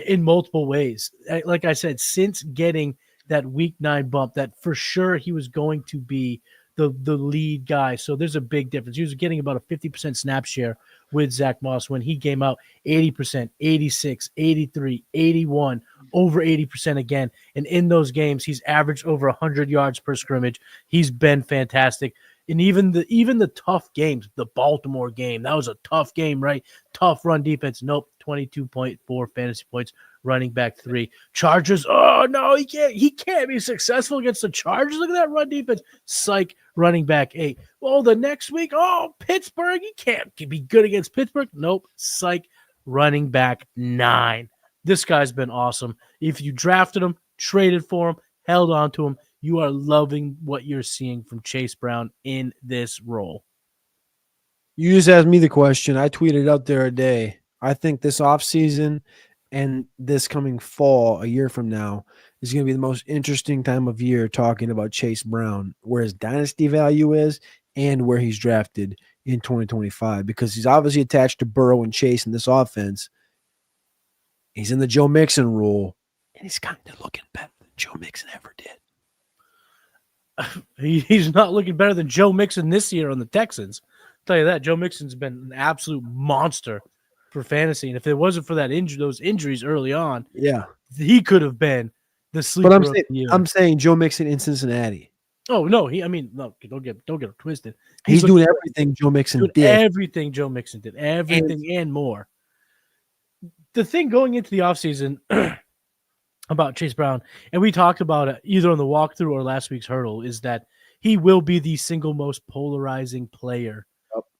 in multiple ways. Like I said, since getting that week 9 bump, that for sure he was going to be the lead guy. So there's a big difference. He was getting about a 50% snap share with Zach Moss when he came out 80%, 86, 83, 81, over 80% again. And in those games, he's averaged over 100 yards per scrimmage. He's been fantastic. And even the tough games, the Baltimore game, that was a tough game, right? Tough run defense. Nope, 22.4 fantasy points, running back 3. Chargers, oh no, he can't be successful against the Chargers. Look at that run defense. Psych, running back 8. Well, the next week, oh, Pittsburgh, he can't be good against Pittsburgh. Nope, psych, running back 9. This guy's been awesome. If you drafted him, traded for him, held on to him, you are loving what you're seeing from Chase Brown in this role. You just asked me the question. I tweeted out there a day. I think this offseason and this coming fall, a year from now, is going to be the most interesting time of year talking about Chase Brown, where his dynasty value is and where he's drafted in 2025, because he's obviously attached to Burrow and Chase in this offense. He's in the Joe Mixon rule, and he's kind of looking better than Joe Mixon ever did. He's not looking better than Joe Mixon this year on the Texans. I'll tell you that. Joe Mixon's been an absolute monster for fantasy. And if it wasn't for those injuries early on, yeah, he could have been the sleeper but of the year. I'm saying Joe Mixon in Cincinnati. Oh, no. Don't get it twisted. He's doing everything Joe Mixon did. Everything Joe Mixon did. Everything and more. The thing going into the offseason about Chase Brown, and we talked about it either on the walkthrough or last week's hurdle, is that he will be the single most polarizing player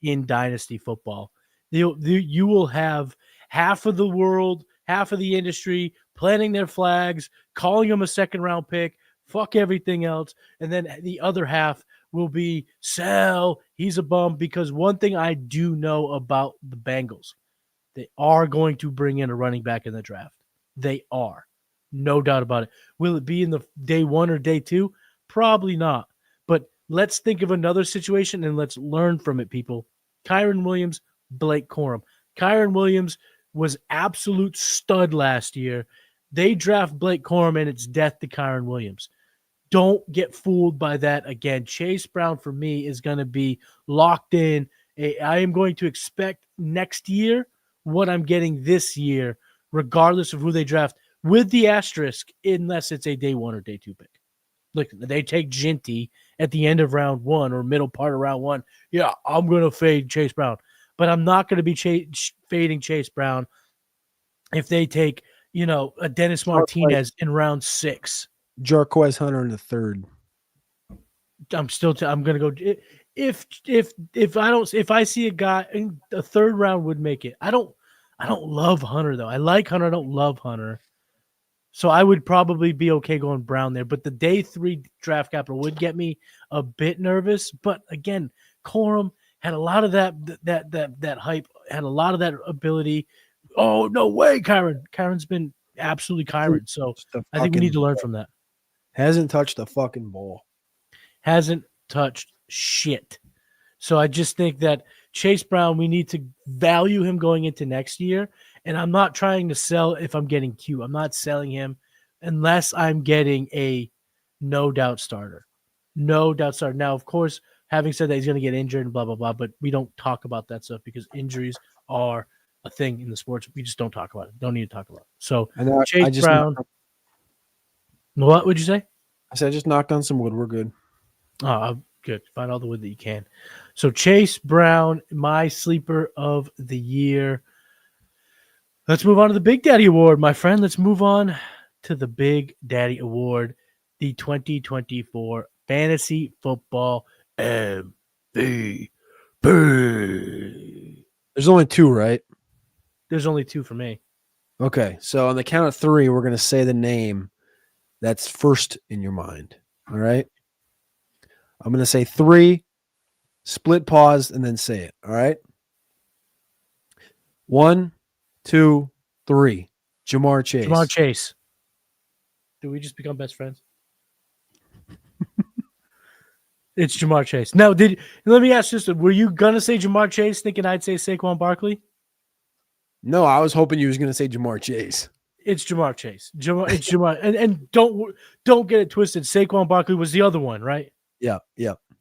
in Dynasty football. You will have half of the world, half of the industry planting their flags, calling him a second-round pick, fuck everything else, and then the other half will be, sell, he's a bum, because one thing I do know about the Bengals, they are going to bring in a running back in the draft. They are. No doubt about it. Will it be in the day 1 or day 2? Probably not. But let's think of another situation and let's learn from it, people. Kyren Williams, Blake Corum. Kyren Williams was absolute stud last year. They draft Blake Corum and it's death to Kyren Williams. Don't get fooled by that again. Chase Brown, for me, is going to be locked in. I am going to expect next year what I'm getting this year, regardless of who they draft, with the asterisk, unless it's a day 1 or day 2 pick. Look, they take Ginty at the end of round 1 or middle part of round 1. Yeah, I'm going to fade Chase Brown. But I'm not going to be fading Chase Brown if they take, a Dennis Martinez in round 6. Jarquez Hunter in the 3rd. I'm going to go. If I see a guy in the 3rd round would make it. I don't love Hunter though. I like Hunter. I don't love Hunter. So I would probably be okay going Brown there. But the day 3 draft capital would get me a bit nervous. But again, Corum had a lot of that hype, had a lot of that ability. Oh, no way, Kyren. Kyren's been absolutely Kyren. So I think we need to learn from that. Hasn't touched the fucking ball. Hasn't touched shit. So I just think that Chase Brown, we need to value him going into next year. And I'm not trying to sell if I'm getting Q. I'm not selling him unless I'm getting a no-doubt starter. No-doubt starter. Now, of course, having said that, he's going to get injured and blah, blah, blah, but we don't talk about that stuff because injuries are a thing in the sports. We just don't talk about it. Don't need to talk about it. So, Chase Brown. What would you say? I said I just knocked on some wood. We're good. Oh, good. Find all the wood that you can. So, Chase Brown, my sleeper of the year. Let's move on to the Big Daddy Award, my friend. Let's move on to the Big Daddy Award, the 2024 Fantasy Football MVP. There's only 2, right? There's only 2 for me. Okay, so on the count of 3, we're going to say the name that's first in your mind. All right? I'm going to say 3, split pause, and then say it. All right? 1, 2, 3. Jamar Chase. Jamar Chase. Did we just become best friends? It's Jamar Chase. Now, let me ask you this. Were you going to say Jamar Chase thinking I'd say Saquon Barkley? No, I was hoping you was going to say Jamar Chase. It's Jamar Chase. It's Jamar, and don't get it twisted. Saquon Barkley was the other one, right? Yeah.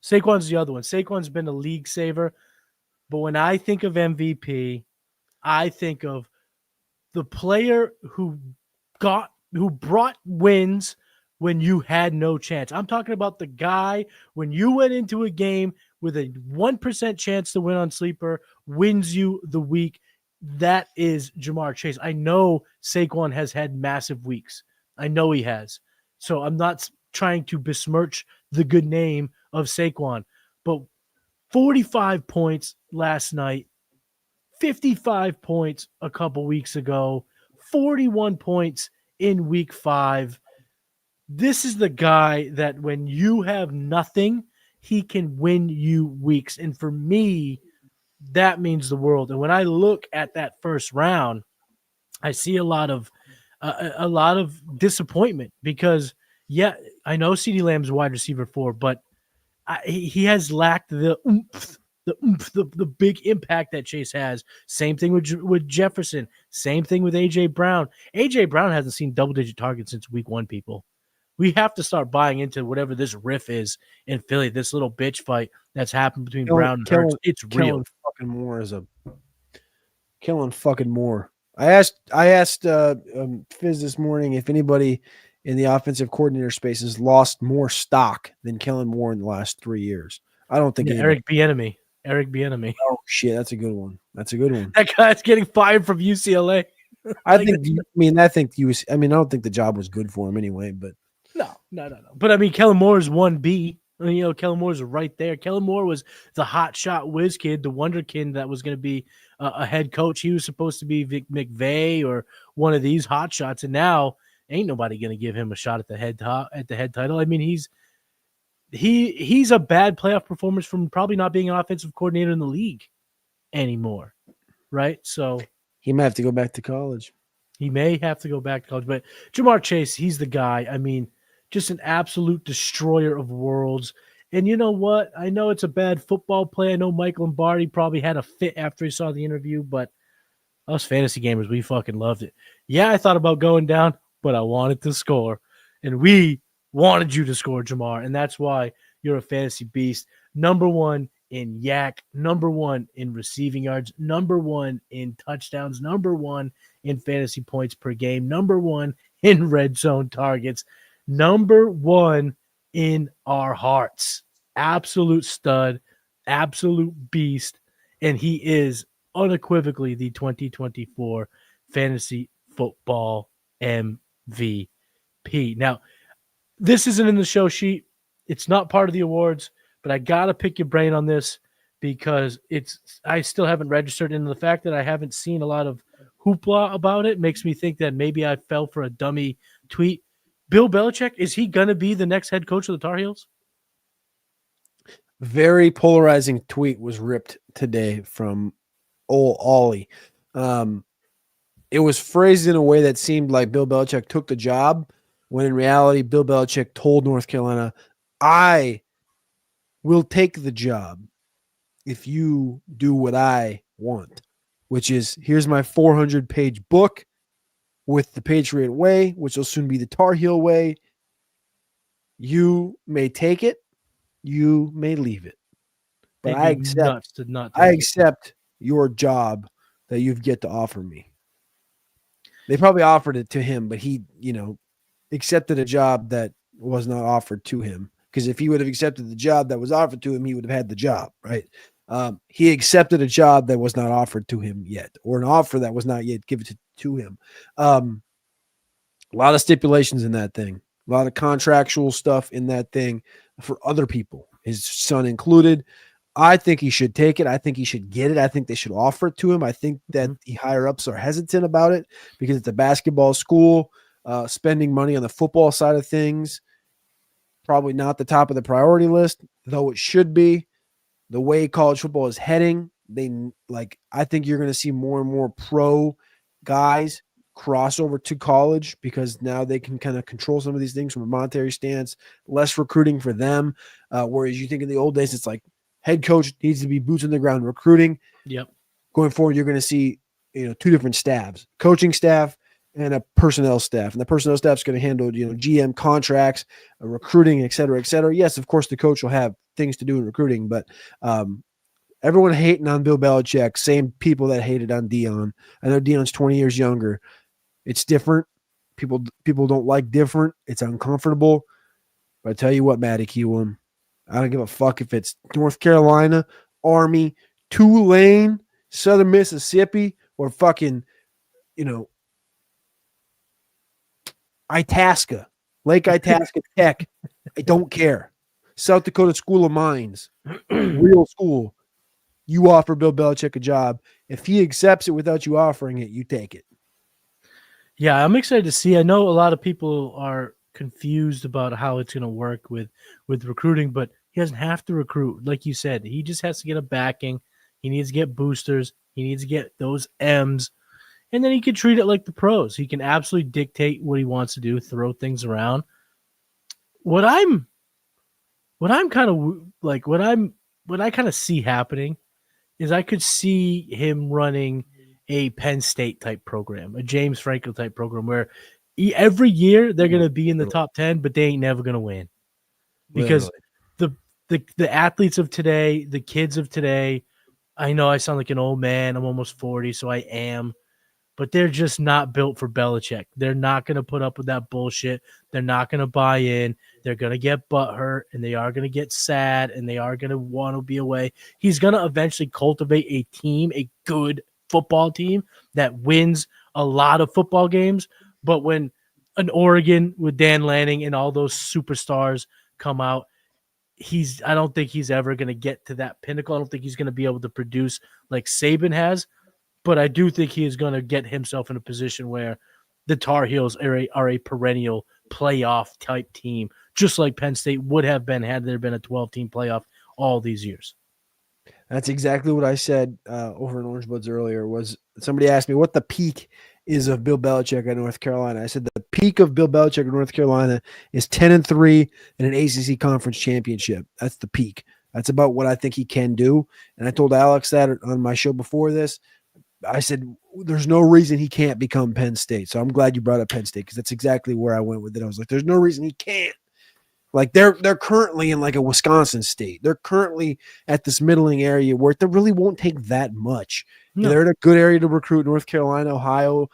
Saquon's the other one. Saquon's been a league saver, but when I think of MVP, I think of the player who brought wins when you had no chance. I'm talking about the guy when you went into a game with a 1% chance to win on sleeper, wins you the week. That is Jamar Chase. I know Saquon has had massive weeks. I know he has. So I'm not trying to besmirch the good name of Saquon, but 45 points last night, 55 points a couple weeks ago, 41 points in week 5. This is the guy that when you have nothing, he can win you weeks. And for me, that means the world. And when I look at that first round, I see a lot of disappointment because, yeah, I know CeeDee Lamb's wide receiver 4, but he has lacked the oomph, the big impact that Chase has. Same thing with Jefferson. Same thing with A.J. Brown. A.J. Brown hasn't seen double-digit targets since week 1, people. We have to start buying into whatever this riff is in Philly, this little bitch fight that's happened between Brown and Hurts. It's real. Killing fucking Moore. I asked Fizz this morning if anybody in the offensive coordinator space has lost more stock than Kellen Moore in the last 3 years. I don't think Eric Bieniemy. Oh shit, that's a good one. That guy's getting fired from UCLA. I don't think the job was good for him anyway, but no. But I mean, Kellen Moore is 1B. I mean, Kellen Moore's right there. Kellen Moore was the hot shot whiz kid, the wonder kid that was going to be a head coach. He was supposed to be Vic McVay or one of these hot shots, and now ain't nobody going to give him a shot at the head title. I mean, he's a bad playoff performance from probably not being an offensive coordinator in the league anymore, right? So he might have to go back to college. But Jamar Chase, he's the guy. I mean, just an absolute destroyer of worlds. And you know what? I know it's a bad football play. I know Mike Lombardi probably had a fit after he saw the interview, but us fantasy gamers, we fucking loved it. Yeah, I thought about going down, but I wanted to score. And we wanted you to score, Jamar. And that's why you're a fantasy beast. Number 1 in yak, number 1 in receiving yards, number 1 in touchdowns, number 1 in fantasy points per game, number 1 in red zone targets, number 1 in our hearts. Absolute stud, absolute beast, and he is unequivocally the 2024 fantasy football MVP. Now, this isn't in the show sheet. It's not part of the awards, but I got to pick your brain on this because I still haven't registered, and the fact that I haven't seen a lot of hoopla about it makes me think that maybe I fell for a dummy tweet. Bill Belichick, is he going to be the next head coach of the Tar Heels? Very polarizing tweet was ripped today from old Ollie. It was phrased in a way that seemed like Bill Belichick took the job, when in reality, Bill Belichick told North Carolina, I will take the job if you do what I want, which is, here's my 400-page book with the Patriot Way, which will soon be the Tar Heel Way. You may take it, you may leave it, but I accept your job that you've yet to offer me. They probably offered it to him, but he, accepted a job that was not offered to him. Because if he would have accepted the job that was offered to him, he would have had the job, right? He accepted a job that was not offered to him yet, or an offer that was not yet given to him. A lot of stipulations in that thing, a lot of contractual stuff in that thing for other people, his son included. I think he should take it. I think he should get it. I think they should offer it to him. I think that the higher ups are hesitant about it because it's a basketball school. Spending money on the football side of things, probably not the top of the priority list, though it should be. The way college football is heading, I think you're going to see more and more pro guys cross over to college because now they can kind of control some of these things from a monetary stance, less recruiting for them. Whereas you think in the old days, it's like head coach needs to be boots on the ground recruiting. Yep. Going forward, you're going to see, two different staffs, coaching staff and a personnel staff. And the personnel staff is going to handle, GM contracts, recruiting, et cetera, et cetera. Yes, of course, the coach will have things to do in recruiting, but everyone hating on Bill Belichick, same people that hated on Dion. I know Dion's 20 years younger. It's different. People don't like different. It's uncomfortable. But I tell you what, Matty Kiwoom, I don't give a fuck if it's North Carolina, Army, Tulane, Southern Mississippi, or fucking, Itasca, Lake Itasca Tech. I don't care. South Dakota School of Mines, real school. You offer Bill Belichick a job. If he accepts it without you offering it, you take it. Yeah, I'm excited to see. I know a lot of people are confused about how it's going to work with recruiting, but he doesn't have to recruit. Like you said, he just has to get a backing. He needs to get boosters. He needs to get those M's. And then he can treat it like the pros. He can absolutely dictate what he wants to do, throw things around. What I kind of see happening is I could see him running a Penn State type program, a James Franklin type program, where every year they're going to be in the top 10, but they ain't never going to win because the athletes of today, the kids of today. I know I sound like an old man. I'm almost 40, so I am. But they're just not built for Belichick. They're not going to put up with that bullshit. They're not going to buy in. They're going to get butthurt, and they are going to get sad, and they are going to want to be away. He's going to eventually cultivate a team, a good football team that wins a lot of football games. But when an Oregon with Dan Lanning and all those superstars come out, I don't think he's ever going to get to that pinnacle. I don't think he's going to be able to produce like Saban has. But I do think he is going to get himself in a position where the Tar Heels are a perennial playoff type team, just like Penn State would have been had there been a 12-team playoff all these years. That's exactly what I said over in Orange Buds earlier. Was somebody asked me what the peak is of Bill Belichick at North Carolina. I said the peak of Bill Belichick at North Carolina is 10-3 and an ACC conference championship. That's the peak. That's about what I think he can do. And I told Alex that on my show before this. I said, there's no reason he can't become Penn State. So I'm glad you brought up Penn State because that's exactly where I went with it. I was like, there's no reason he can't. Like they're currently in like a Wisconsin state. They're currently at this middling area where it really won't take that much. No. They're in a good area to recruit. North Carolina, Ohio,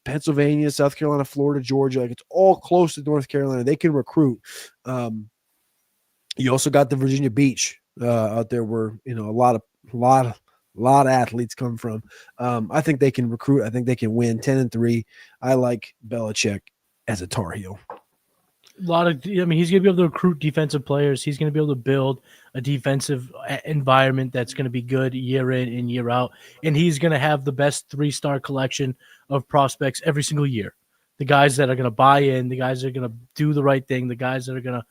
Pennsylvania, South Carolina, Florida, Georgia. Like it's all close to North Carolina. They can recruit. You also got the Virginia Beach out there where, a lot of athletes come from. I think they can recruit. I think they can win 10-3. I like Belichick as a Tar Heel. He's going to be able to recruit defensive players. He's going to be able to build a defensive environment that's going to be good year in and year out. And he's going to have the best 3-star collection of prospects every single year. The guys that are going to buy in, the guys that are going to do the right thing, the guys that are going to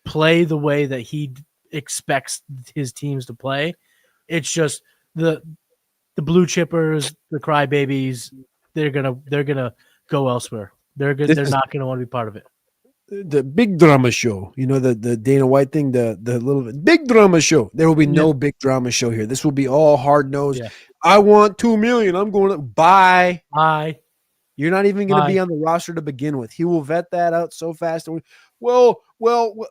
play the way that he expects his teams to play. It's just the blue chippers, the crybabies, they're gonna go elsewhere. They're not gonna want to be part of it. The big drama show, the Dana White thing, the little big drama show. There will be no big drama show here. This will be all hard nosed. Yeah. I want $2 million. I'm going to buy. You're not even going to be on the roster to begin with. He will vet that out so fast. Well,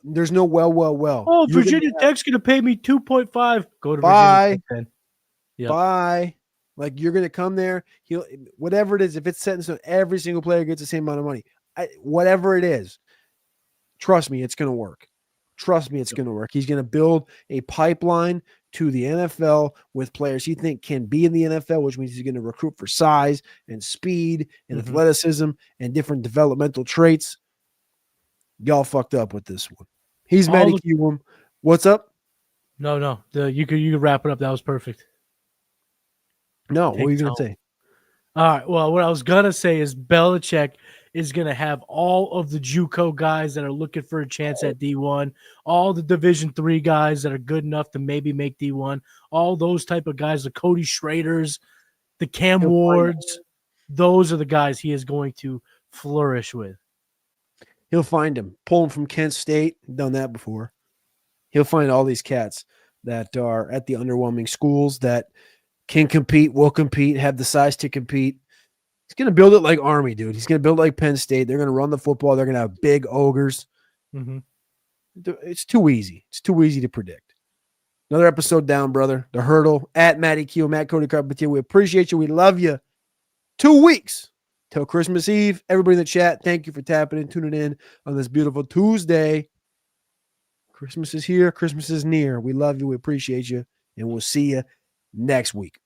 there's no well. Oh, Virginia Tech's going to pay me 2.5. Go to Virginia Tech. Yep. Bye. Like you're going to come there. Whatever it is, if it's set in stone, every single player gets the same amount of money. Whatever it is, trust me, it's going to work. Trust me, it's going to work. He's going to build a pipeline to the NFL with players he think can be in the NFL, which means he's going to recruit for size and speed and athleticism and different developmental traits. Y'all fucked up with this one. He's Matty Kiwoom. What's up? No. You could wrap it up. That was perfect. No, what were you going to say? All right. Well, what I was going to say is Belichick is going to have all of the JUCO guys that are looking for a chance at D1, all the Division III guys that are good enough to maybe make D1, all those type of guys, the Cody Schraders, the Cam Wards, those are the guys he is going to flourish with. He'll find him. Pull him from Kent State. Done that before. He'll find all these cats that are at the underwhelming schools that can compete, will compete, have the size to compete. He's going to build it like Army, dude. He's going to build it like Penn State. They're going to run the football. They're going to have big ogres. Mm-hmm. It's too easy. It's too easy to predict. Another episode down, brother. The Hurdle at Matty Kiwoom, Matt Cody Carpentier. We appreciate you. We love you. 2 weeks till Christmas Eve. Everybody in the chat, thank you for tapping in, tuning in on this beautiful Tuesday. Christmas is here. Christmas is near. We love you. We appreciate you. And we'll see you next week.